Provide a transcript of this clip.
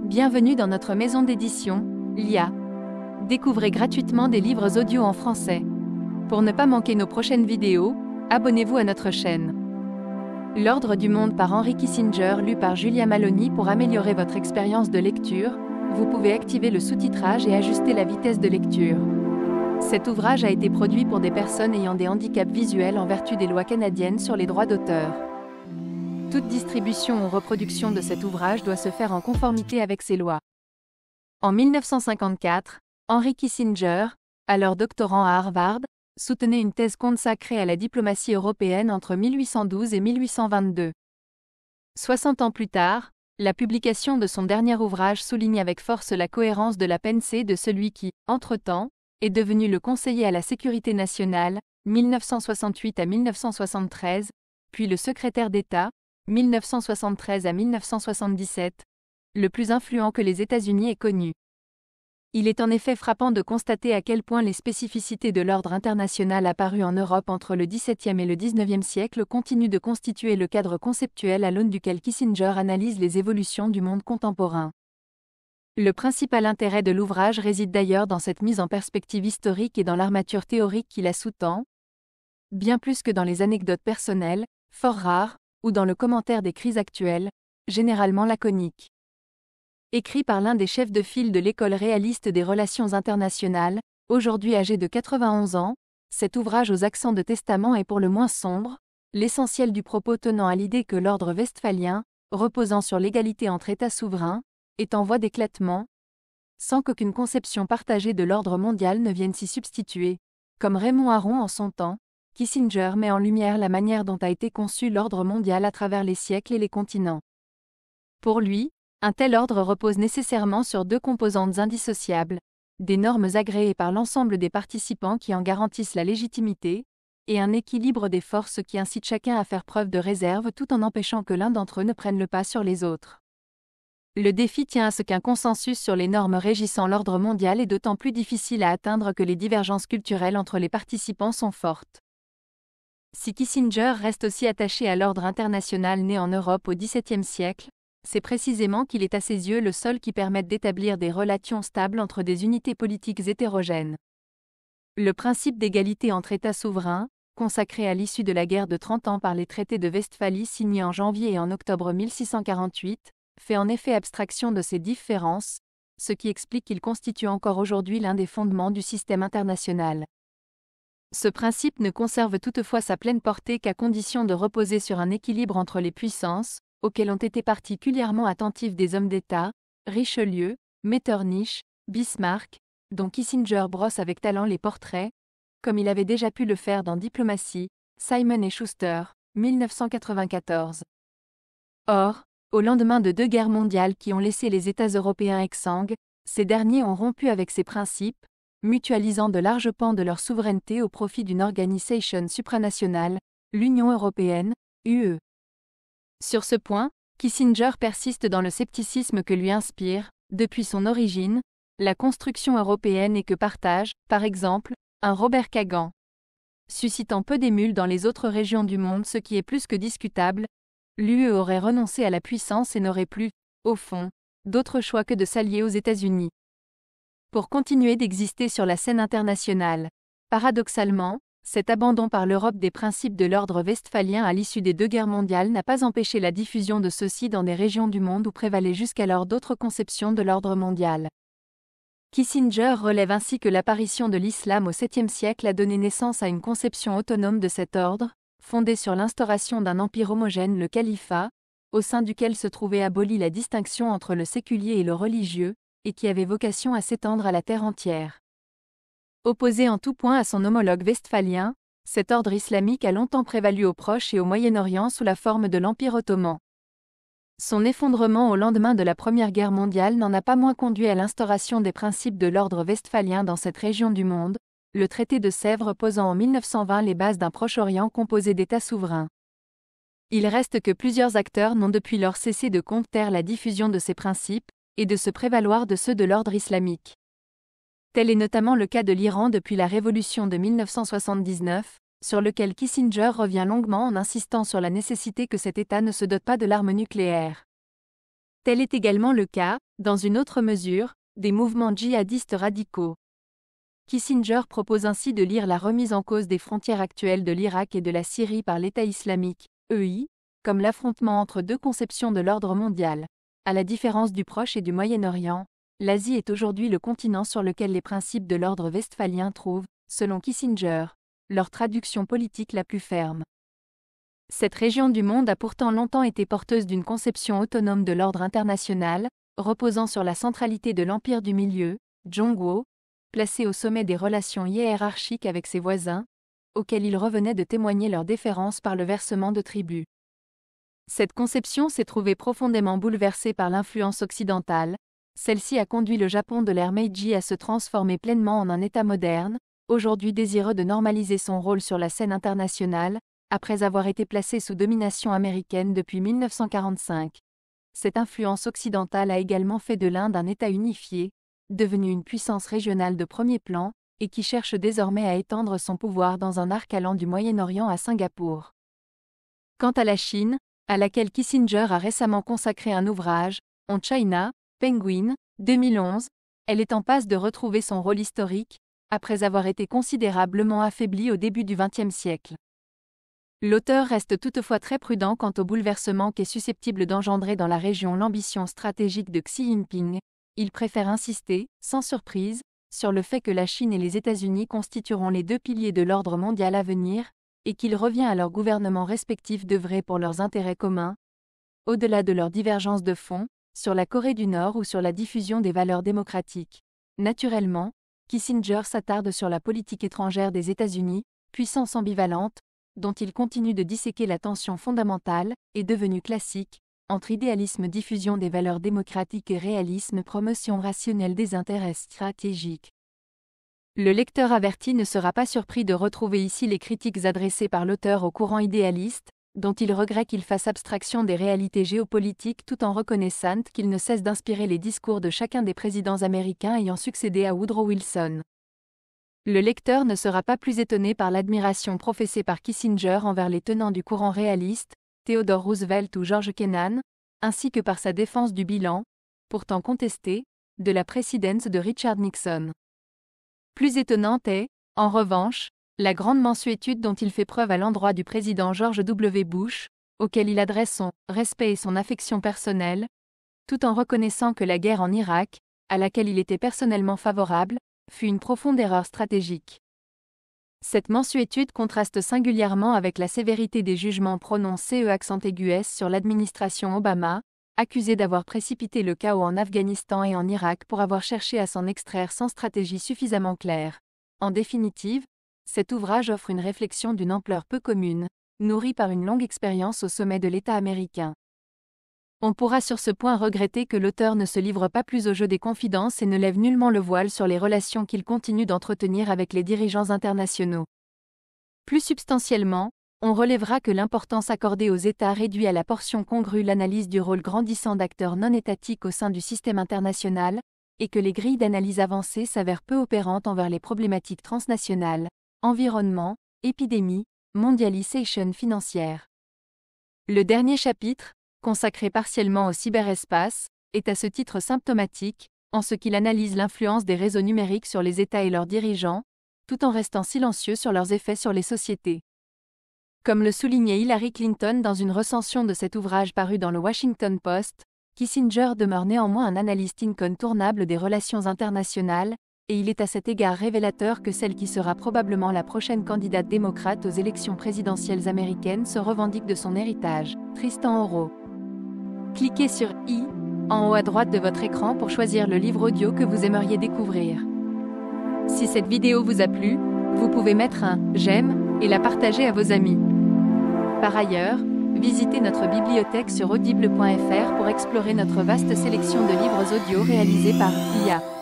Bienvenue dans notre maison d'édition, l'IA. Découvrez gratuitement des livres audio en français. Pour ne pas manquer nos prochaines vidéos, abonnez-vous à notre chaîne. L'Ordre du Monde par Henry Kissinger, lu par Julia Maloney. Pour améliorer votre expérience de lecture, vous pouvez activer le sous-titrage et ajuster la vitesse de lecture. Cet ouvrage a été produit pour des personnes ayant des handicaps visuels en vertu des lois canadiennes sur les droits d'auteur. Toute distribution ou reproduction de cet ouvrage doit se faire en conformité avec ces lois. En 1954, Henry Kissinger, alors doctorant à Harvard, soutenait une thèse consacrée à la diplomatie européenne entre 1812 et 1822. 60 ans plus tard, la publication de son dernier ouvrage souligne avec force la cohérence de la pensée de celui qui, entre-temps, est devenu le conseiller à la sécurité nationale, 1968 à 1973, puis le secrétaire d'État, 1973 à 1977, le plus influent que les États-Unis aient connu. Il est en effet frappant de constater à quel point les spécificités de l'ordre international apparu en Europe entre le XVIIe et le XIXe siècle continuent de constituer le cadre conceptuel à l'aune duquel Kissinger analyse les évolutions du monde contemporain. Le principal intérêt de l'ouvrage réside d'ailleurs dans cette mise en perspective historique et dans l'armature théorique qui la sous-tend, bien plus que dans les anecdotes personnelles, fort rares, ou dans le commentaire des crises actuelles, généralement laconiques. Écrit par l'un des chefs de file de l'école réaliste des relations internationales, aujourd'hui âgé de 91 ans, cet ouvrage aux accents de testament est pour le moins sombre, l'essentiel du propos tenant à l'idée que l'ordre westphalien, reposant sur l'égalité entre États souverains, est en voie d'éclatement, sans qu'aucune conception partagée de l'ordre mondial ne vienne s'y substituer. Comme Raymond Aron en son temps, Kissinger met en lumière la manière dont a été conçu l'ordre mondial à travers les siècles et les continents. Pour lui, un tel ordre repose nécessairement sur deux composantes indissociables, des normes agréées par l'ensemble des participants qui en garantissent la légitimité, et un équilibre des forces qui incite chacun à faire preuve de réserve tout en empêchant que l'un d'entre eux ne prenne le pas sur les autres. Le défi tient à ce qu'un consensus sur les normes régissant l'ordre mondial est d'autant plus difficile à atteindre que les divergences culturelles entre les participants sont fortes. Si Kissinger reste aussi attaché à l'ordre international né en Europe au XVIIe siècle, c'est précisément qu'il est à ses yeux le seul qui permette d'établir des relations stables entre des unités politiques hétérogènes. Le principe d'égalité entre États souverains, consacré à l'issue de la guerre de 30 ans par les traités de Westphalie signés en janvier et en octobre 1648, fait en effet abstraction de ces différences, ce qui explique qu'il constitue encore aujourd'hui l'un des fondements du système international. Ce principe ne conserve toutefois sa pleine portée qu'à condition de reposer sur un équilibre entre les puissances, auxquelles ont été particulièrement attentifs des hommes d'État, Richelieu, Metternich, Bismarck, dont Kissinger brosse avec talent les portraits, comme il avait déjà pu le faire dans Diplomatie, Simon et Schuster, 1994. Or, au lendemain de deux guerres mondiales qui ont laissé les États européens exsangues, ces derniers ont rompu avec ces principes, mutualisant de larges pans de leur souveraineté au profit d'une organisation supranationale, l'Union européenne, UE. Sur ce point, Kissinger persiste dans le scepticisme que lui inspire, depuis son origine, la construction européenne et que partage, par exemple, un Robert Kagan. Suscitant peu d'émule dans les autres régions du monde, ce qui est plus que discutable, l'UE aurait renoncé à la puissance et n'aurait plus, au fond, d'autre choix que de s'allier aux États-Unis. Pour continuer d'exister sur la scène internationale. Paradoxalement, cet abandon par l'Europe des principes de l'ordre westphalien à l'issue des deux guerres mondiales n'a pas empêché la diffusion de ceux-ci dans des régions du monde où prévalaient jusqu'alors d'autres conceptions de l'ordre mondial. Kissinger relève ainsi que l'apparition de l'islam au 7e siècle a donné naissance à une conception autonome de cet ordre, fondée sur l'instauration d'un empire homogène, le califat, au sein duquel se trouvait abolie la distinction entre le séculier et le religieux, et qui avait vocation à s'étendre à la terre entière. Opposé en tout point à son homologue westphalien, cet ordre islamique a longtemps prévalu au Proche et au Moyen-Orient sous la forme de l'Empire ottoman. Son effondrement au lendemain de la Première Guerre mondiale n'en a pas moins conduit à l'instauration des principes de l'ordre westphalien dans cette région du monde, le traité de Sèvres posant en 1920 les bases d'un Proche-Orient composé d'États souverains. Il reste que plusieurs acteurs n'ont depuis lors cessé de contrer la diffusion de ces principes, et de se prévaloir de ceux de l'ordre islamique. Tel est notamment le cas de l'Iran depuis la révolution de 1979, sur lequel Kissinger revient longuement en insistant sur la nécessité que cet État ne se dote pas de l'arme nucléaire. Tel est également le cas, Dans une autre mesure, des mouvements djihadistes radicaux. Kissinger propose ainsi de lire la remise en cause des frontières actuelles de l'Irak et de la Syrie par l'État islamique, EI, comme l'affrontement entre deux conceptions de l'ordre mondial. À la différence du Proche et du Moyen-Orient, l'Asie est aujourd'hui le continent sur lequel les principes de l'ordre westphalien trouvent, selon Kissinger, leur traduction politique la plus ferme. Cette région du monde a pourtant longtemps été porteuse d'une conception autonome de l'ordre international, reposant sur la centralité de l'Empire du Milieu, Zhongguo, placé au sommet des relations hiérarchiques avec ses voisins, auxquels il revenait de témoigner leur déférence par le versement de tribut. Cette conception s'est trouvée profondément bouleversée par l'influence occidentale. Celle-ci a conduit le Japon de l'ère Meiji à se transformer pleinement en un État moderne, aujourd'hui désireux de normaliser son rôle sur la scène internationale, après avoir été placé sous domination américaine depuis 1945. Cette influence occidentale a également fait de l'Inde un État unifié, devenu une puissance régionale de premier plan, et qui cherche désormais à étendre son pouvoir dans un arc allant du Moyen-Orient à Singapour. Quant à la Chine, à laquelle Kissinger a récemment consacré un ouvrage, On China, Penguin, 2011, elle est en passe de retrouver son rôle historique, après avoir été considérablement affaiblie au début du XXe siècle. L'auteur reste toutefois très prudent quant au bouleversement qu'est susceptible d'engendrer dans la région l'ambition stratégique de Xi Jinping. Il préfère insister, sans surprise, sur le fait que la Chine et les États-Unis constitueront les deux piliers de l'ordre mondial à venir, et qu'il revient à leurs gouvernements respectifs d'œuvrer pour leurs intérêts communs, au-delà de leurs divergences de fond, sur la Corée du Nord ou sur la diffusion des valeurs démocratiques. Naturellement, Kissinger s'attarde sur la politique étrangère des États-Unis, puissance ambivalente, dont il continue de disséquer la tension fondamentale, et devenue classique, entre idéalisme diffusion des valeurs démocratiques et réalisme promotion rationnelle des intérêts stratégiques. Le lecteur averti ne sera pas surpris de retrouver ici les critiques adressées par l'auteur au courant idéaliste, dont il regrette qu'il fasse abstraction des réalités géopolitiques tout en reconnaissant qu'il ne cesse d'inspirer les discours de chacun des présidents américains ayant succédé à Woodrow Wilson. Le lecteur ne sera pas plus étonné par l'admiration professée par Kissinger envers les tenants du courant réaliste, Theodore Roosevelt ou George Kennan, ainsi que par sa défense du bilan, pourtant contesté, de la présidence de Richard Nixon. Plus étonnante est, en revanche, la grande mansuétude dont il fait preuve à l'endroit du président George W. Bush, auquel il adresse son respect et son affection personnelle, tout en reconnaissant que la guerre en Irak, à laquelle il était personnellement favorable, fut une profonde erreur stratégique. Cette mansuétude contraste singulièrement avec la sévérité des jugements prononcés accent aigu sur l'administration Obama, accusée d'avoir précipité le chaos en Afghanistan et en Irak pour avoir cherché à s'en extraire sans stratégie suffisamment claire. En définitive, cet ouvrage offre une réflexion d'une ampleur peu commune, nourrie par une longue expérience au sommet de l'État américain. On pourra sur ce point regretter que l'auteur ne se livre pas plus au jeu des confidences et ne lève nullement le voile sur les relations qu'il continue d'entretenir avec les dirigeants internationaux. Plus substantiellement, on relèvera que l'importance accordée aux États réduit à la portion congrue l'analyse du rôle grandissant d'acteurs non étatiques au sein du système international, et que les grilles d'analyse avancées s'avèrent peu opérantes envers les problématiques transnationales, environnement, épidémie, mondialisation financière. Le dernier chapitre, consacré partiellement au cyberespace, est à ce titre symptomatique, en ce qu'il analyse l'influence des réseaux numériques sur les États et leurs dirigeants, tout en restant silencieux sur leurs effets sur les sociétés. Comme le soulignait Hillary Clinton dans une recension de cet ouvrage paru dans le Washington Post, Kissinger demeure néanmoins un analyste incontournable des relations internationales, et il est à cet égard révélateur que celle qui sera probablement la prochaine candidate démocrate aux élections présidentielles américaines se revendique de son héritage. Tristan Harreau. Cliquez sur I, en haut à droite de votre écran pour choisir le livre audio que vous aimeriez découvrir. Si cette vidéo vous a plu, vous pouvez mettre un « j'aime » et la partager à vos amis. Par ailleurs, visitez notre bibliothèque sur audible.fr pour explorer notre vaste sélection de livres audio réalisés par IA.